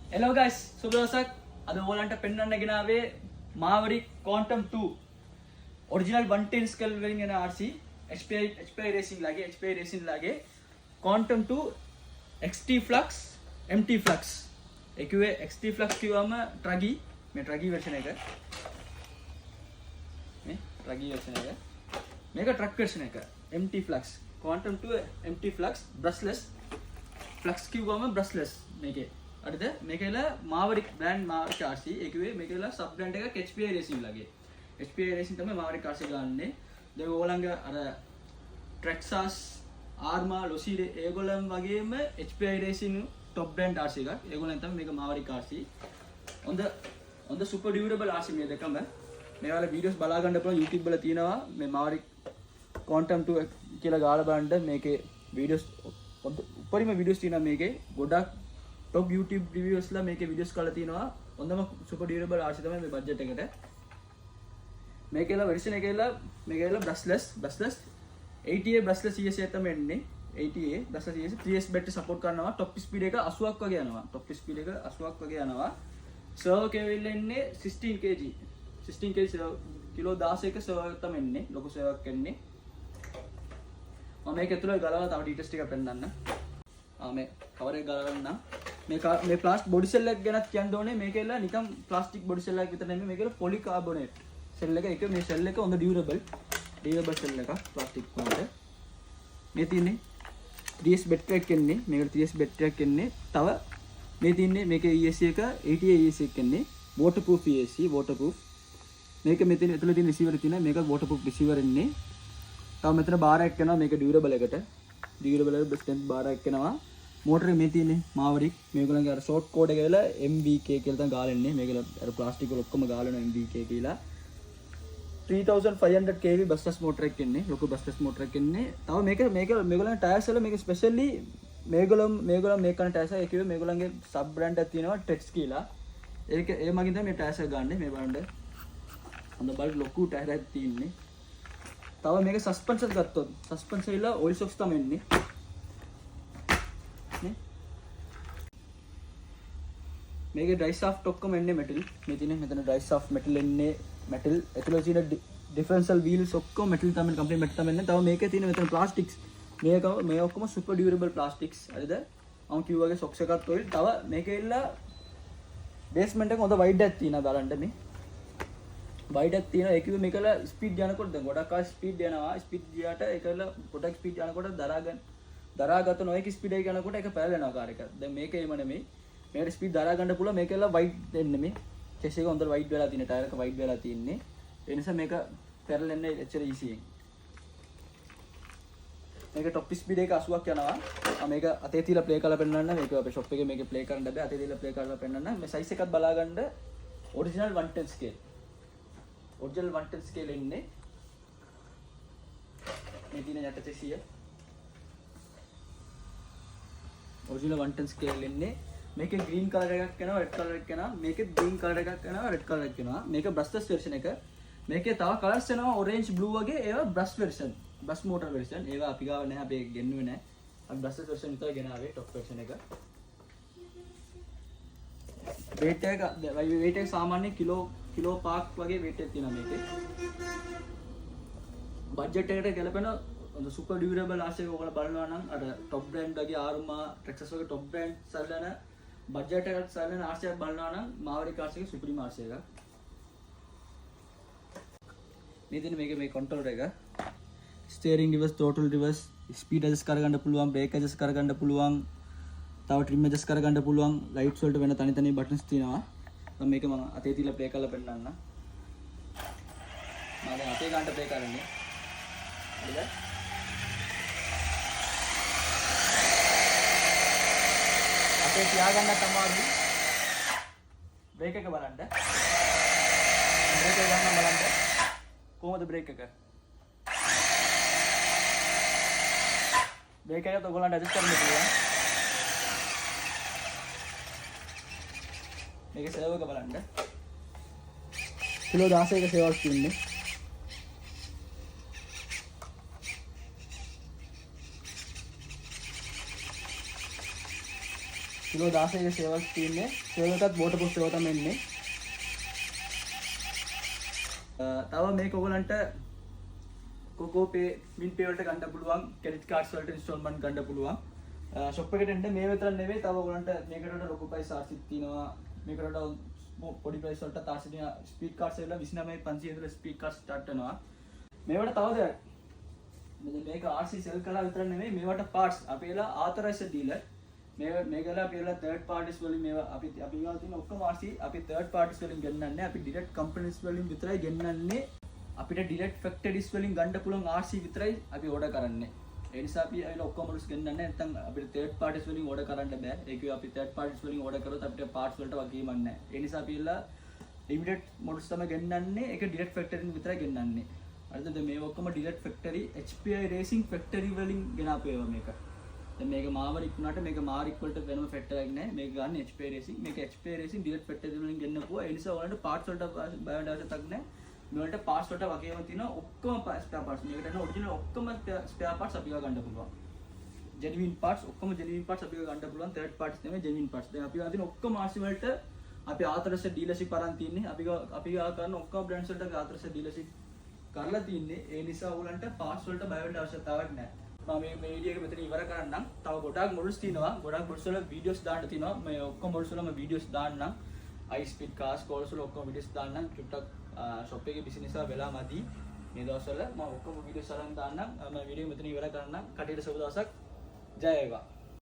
Hello guys, සුබ දවසක්. අද ඕලන්ට පෙන්වන්න ගෙනාවේ Maverick Quantum 2 original 110 scale වලින් එන RC HPI Racing लागे Quantum 2 XT Flux MT Flux එකේ XT Flux කිව්වම ට්‍රගි මේ ට්‍රගි version එක මේ ට්‍රගි version එක මේක ට්‍රක් version එක MT Flux Quantum 2 MT Flux brushless Flux කිව්වම brushless මේකේ හරිද මේකේලා Maverick brand Maverick RC ඒකේ මේකේලා sub brand එකක් HPI Racing लागे HPI Racing තමයි Maverick RC ගන්නෙ දැන් ඕලංග අර Traxxas Arma Lucide ඒගොල්ලන් වගේම HPI Racing top brand RC එකක් ඒගොල්ලන් තමයි මේක Maverick RC on the super durable RC මේ දෙකම මේවල වීඩියෝස් බලා ගන්න පුළුවන් YouTube වල තියෙනවා මේ Maverick Quantum 2 කියලා ගාලා බලන්න මේකේ වීඩියෝස් උඩරිම වීඩියෝස් තියෙනවා මේකේ ගොඩක් top YouTube reviews ලා මේකේ වීඩියෝස් කරලා තියෙනවා හොඳම super durable RC තමයි මේ බජට් එකට මේකේලා version එකේලා මේකේලා brushless 80A brushless ESC තමයි එන්නේ 80A brushless ESC 3S battery support කරනවා top speed එක 80ක් වගේ යනවා top speed එක 80ක් වගේ යනවා servo cable එන්නේ 16 kg 16 kg කිලෝ 16ක servo එක තමයි එන්නේ ලොකු servo එකක් එන්නේ මම මේක ඇතුළේ ගලවලා තව ඩීටේල්ස් ටික පෙන්නන්න මේ කවර් එක ගලවන්න මේ ප්ලාස්ටික් බොඩි සෙල් එක ගැනත් කියන්න ඕනේ මේකේලා නිකන් ප්ලාස්ටික් බොඩි සෙල් එකක් විතර නෙමෙයි මේකේලා පොලිකාබොනේට් සෙල් එක මේ සෙල් එක හොඳ ඩියුරබල් සෙල් එකක් ප්ලාස්ටික් වලට මේ තියෙන්නේ 3S බැටරි එකක් එන්නේ මේකට 3S බැටරි එකක් එන්නේ තව මේ තියෙන්නේ මේකේ ESC එක 80A ESC එකක් එන්නේ waterproof ESC waterproof මේක මෙතන ඇතුළේ තියෙන රිසීවර් තියෙනවා මේක waterproof රිසීවර් එන්නේ තව මෙතන බාර් එකක් යනවා මේක ඩියුරබල් එකට ඩියුරබල් එක ස්ට්‍රෙන්ත් බාර් එකක් යනවා මෝටර් එක මේ තියෙන්නේ Maverick මේගොල්ලන්ගේ අර ෂෝට් කෝඩ් එක කියලා MVK කියලා තමයි ගාලන්නේ මේක අර ප්ලාස්ටික් වල ඔක්කොම ගාලනවා MVK කියලා 3500 kV බස්ලස් මෝටර් එකක් එන්නේ ලොකු බස්ලස් මෝටර් එකක් එන්නේ තව මේක මේගොල්ලන්ගේ ටයර්ස් වල මේක ස්පෙෂලි මේගොල්ලන් මේක කරන ටයර්ස් එක කිව්වේ මේගොල්ලන්ගේ සබ් බ්‍රෑන්ඩ් එකක් තියෙනවා ටෙක්ස් කියලා ඒක ඒ මගින් තමයි මේ ටයර්ස් එක ගන්නෙ මේ බලන්න හොඳ බල් ලොකු ටයර් එකක් තියෙන්නේ තව මේක සස්පෙන්ෂන් ගත්තොත් සස්පෙන්ෂන් වල ඔයිල් සොක්ස් තමයි එන්නේ නේ මේකේ ඩ්‍රයි ෂාෆ්ට් ඔක්කොම එන්නේ මෙටල් මේ තියෙන මෙතන ඩ්‍රයි ෂාෆ්ට් මෙටල් එන්නේ මෙටල් ඇතුළේ තියෙන ඩිෆරන්ෂල් වීල්ස් ඔක්කොම මෙටල් තමයි කම්ප්ලීට් මෙටල් තමයි එන්නේ තව මේකේ තියෙන මෙතන ප්ලාස්ටික්ස් මේ ඔක්කොම සුපර් ඩියුරබල් ප්ලාස්ටික්ස් හරිද මම කිව්වා වගේ සොක්ස් එකක් ඔයිල් තව මේකේ ඉල්ලා බේස්මන්ට් එක හොඳ වයිඩ් එකක් තියෙනවා බලන්න මේ වයිඩ් එකක් තියෙනවා ඒ කිව්වේ මේකල ස්පීඩ් යනකොට දැන් ගොඩක් ආ ස්පීඩ් යනවා ස්පීඩ් ගියාට ඒකල ගොඩක් ස්පීඩ් යනකොට දරාගත නොයක ස්පීඩ් එක යනකොට ඒක පැරලෙනවා කාර් එක දැන් මේක එහෙම නෙමෙයි මේකට ස්පීඩ් දරා ගන්න පුළුවන් මේකල වයිඩ් දෙන්නේ මේ චෙස් එක හොඳට වයිඩ් වෙලා තියෙන ටයර් එක වයිඩ් වෙලා තියෙන්නේ ඒ නිසා මේක පැරලෙන්නේ එච්චර ඊසි මේක টপ ස්පීඩ් එක 80ක් යනවා මේක අතේ තියලා ප්ලේ කරලා පෙන්නන්න මේක අපේ ෂොප් එකේ මේක ප්ලේ කරන්න බෑ අතේ තියලා ප්ලේ කරලා පෙන්නන්න මේ සයිස් එකත් බලා ගන්න ඔරිජිනල් 110 ස්කේල් ඔරිජිනල් 110 ස්කේල් ඉන්නේ මේ තියෙන යට චෙසිය ඔරිජිනල් 110 ස්කේල් ඉන්නේ මේකේ green color එකක් එනවා red color එකක් එනවා මේකේ green color එකක් එනවා red color එකක් එනවා මේක brushless version එක මේකේ තව colors එනවා orange blue වගේ ඒවා brush version brush motor version ඒවා අපි ගාව නැහැ අපි ගෙන්නුවේ නැහැ අපි brushless version විතරයි ගෙනාවේ top version එක weight එක සාමාන්‍ය කිලෝ 5ක් වගේ weight එකක් තියෙනවා මේකේ budget එකට ගැලපෙන super durable RC එක ඔයගොල්ලෝ බලනවා නම් අර top brand වගේ Arma Traxxas වගේ top brand සල්ලන budget එකකට සල්ලන RC එකක් බලනවා නම් Maverick RC එක supreme RC එකක් මේ තියෙන මේ controller එක steering reverse throttle reverse speed adjust කරගන්න පුළුවන් brake adjust කරගන්න පුළුවන් තව trim adjust කරගන්න පුළුවන් lights වලට වෙන තනි buttons තියෙනවා මම මේක මම අතේ තියලා play කරලා පෙන්නන්න මම දැන් අතේ ගන්නට play කරන්නේ හරිද අපේ තියාගන්න තමයි බ්‍රේක් එක බලන්න බ්‍රේක් එක ගන්න බලන්න කොහොමද බ්‍රේක් එක බ්‍රේක් එක ඔයගොල්ලන්ට ඇඩ්ජස්ට් කරන්න පුළුවන් මේකේ සර්වර් එක බලන්න කිලෝ 16ක සේවයක් තියෙන්නේ කිලෝ 16ක සේවයක් තියෙන්නේ. සේව එකත් වෝටර්ප්‍රූෆ් සේව තමයි එන්නේ. තව මේක ඔයගලන්ට කොකෝ පේ මින් පේ වලට ගන්න පුළුවන්, ක්‍රෙඩිට් කාඩ්ස් වලට ඉන්ස්ටෝල්මන්ට් ගන්න පුළුවන්. ෂොප් එකට එන්න මේ විතර නෙවෙයි, තව ඔයගලන්ට මේකට වඩා ලොකු ප්‍රයිස් ආර්සිත් තියෙනවා. මේකට වඩා පොඩි ප්‍රයිස් වලට තාර්සිත් තියෙනවා. ස්පීඩ් කාඩ්ස් වල 29500 ඉඳලා ස්පීඩ් කාඩ්ස් ස්ටාර්ට් වෙනවා. මේවට තව දෙයක්. මේක RC සෙල් කළා විතර නෙවෙයි, මේවට පාර්ට්ස් අපේලා ආතොරයිස්ඩ් ඩීලර්. මේකලා අපේලා තර්ඩ් පාර්ටිස් වලින් මේවා අපි ගාව තියෙන ඔක්කොම RC අපි තර්ඩ් පාර්ටිස් වලින් ගෙන්නන්නේ. අපි ඩිරෙක්ට් කම්පනීස් වලින් විතරයි ගෙන්නන්නේ. අපිට ඩිරෙක්ට් ෆැක්ටරිස් වලින් ගන්න පුළුවන් RC විතරයි අපි ඕඩර් කරන්නේ. ඒ නිසා අපි අයිල ඔක්කොම මොඩල්ස් ගෙන්නන්නේ නැත්නම් අපිට තර්ඩ් පාර්ටිස් වලින් ඕඩර් කරන්න බෑ. ඒක අපි තර්ඩ් පාර්ටිස් වලින් ඕඩර් කරොත් අපිට පාර්ට්ස් වලට වගේම නැහැ. ඒ නිසා අපි ඉල්ලා ලිමිටඩ් මොඩල්ස් තමයි ගෙන්නන්නේ. ඒක ඩිරෙක්ට් ෆැක්ටරින් විතරයි ගෙන්නන්නේ. හරිද? මේ ඔක්කොම direct factory HPI racing factory වලින් ගෙනාපු ඒවා මේක. දැන් මේක මාවරික් වුණාට මේක මාරික් වලට වෙනම ෆැක්ටර් එකක් නැහැ. මේක ගන්න HPI රේසිං. මේක HPI රේසිං ඩිරෙක්ට් ෆැක්ටරි වලින් ගෙන්නපුවා. ඒ නිසා ඔයාලට පාර්ට්ස් වලට බය වෙන්න අවශ්‍යතාවක් නැහැ. මේවලට පාර්ට්ස් වලට වගේම තියෙන ඔක්කොම ස්පෙයා පාර්ට්ස්. මේකට යන ඔරිජිනල් ඔක්කොම ස්පෙයා පාර්ට්ස් අපි ගන්න පුළුවන්. ජෙනුයින් පාර්ට්ස් ඔක්කොම ජෙනුයින් පාර්ට්ස් අපි ගන්න පුළුවන්. තර්ඩ් පාර්ට්ස් නෙමෙයි ජෙනුයින් පාර්ට්ස්. දැන් අපි ගන්න තියෙන ඔක්කොම RC වලට අපි ආතොරයිස්ඩ් ඩීලර්ෂිප් අරන් තින්නේ. අපි ගා කරන ඔක්කොම බ්‍රෑන්ඩ්ස් වලට අපි ආතොරයිස්ඩ් ඩීලර්ෂිප් කරලා තින්නේ. ඒ නිසා ඔයගලන්ට පාර්ට්ස් වලට බය වෙන්න අවශ්‍යතාවක් නැහැ. මම මේ වීඩියෝ එක මෙතන ඉවර කරන්නම්. තව ගොඩාක් මොඩල්ස් තියෙනවා. ගොඩාක් මොඩල්ස් වල වීඩියෝස් දාන්න තියෙනවා. මේ ඔක්කොම මොඩල්ස් වලම වීඩියෝස් දාන්නම්. high speed cars calls වල ඔක්කොම වීඩියෝස් දාන්නම්. චුට්ටක් shop එකේ බිසිනස් එක වෙලා මදි. මේ දවස්වල මම ඔක්කොම වීඩියෝස් අරන් දාන්නම්. මම වීඩියෝ මෙතන ඉවර කරන්නම්. කටියට සුබ දවසක්. ජය වේවා.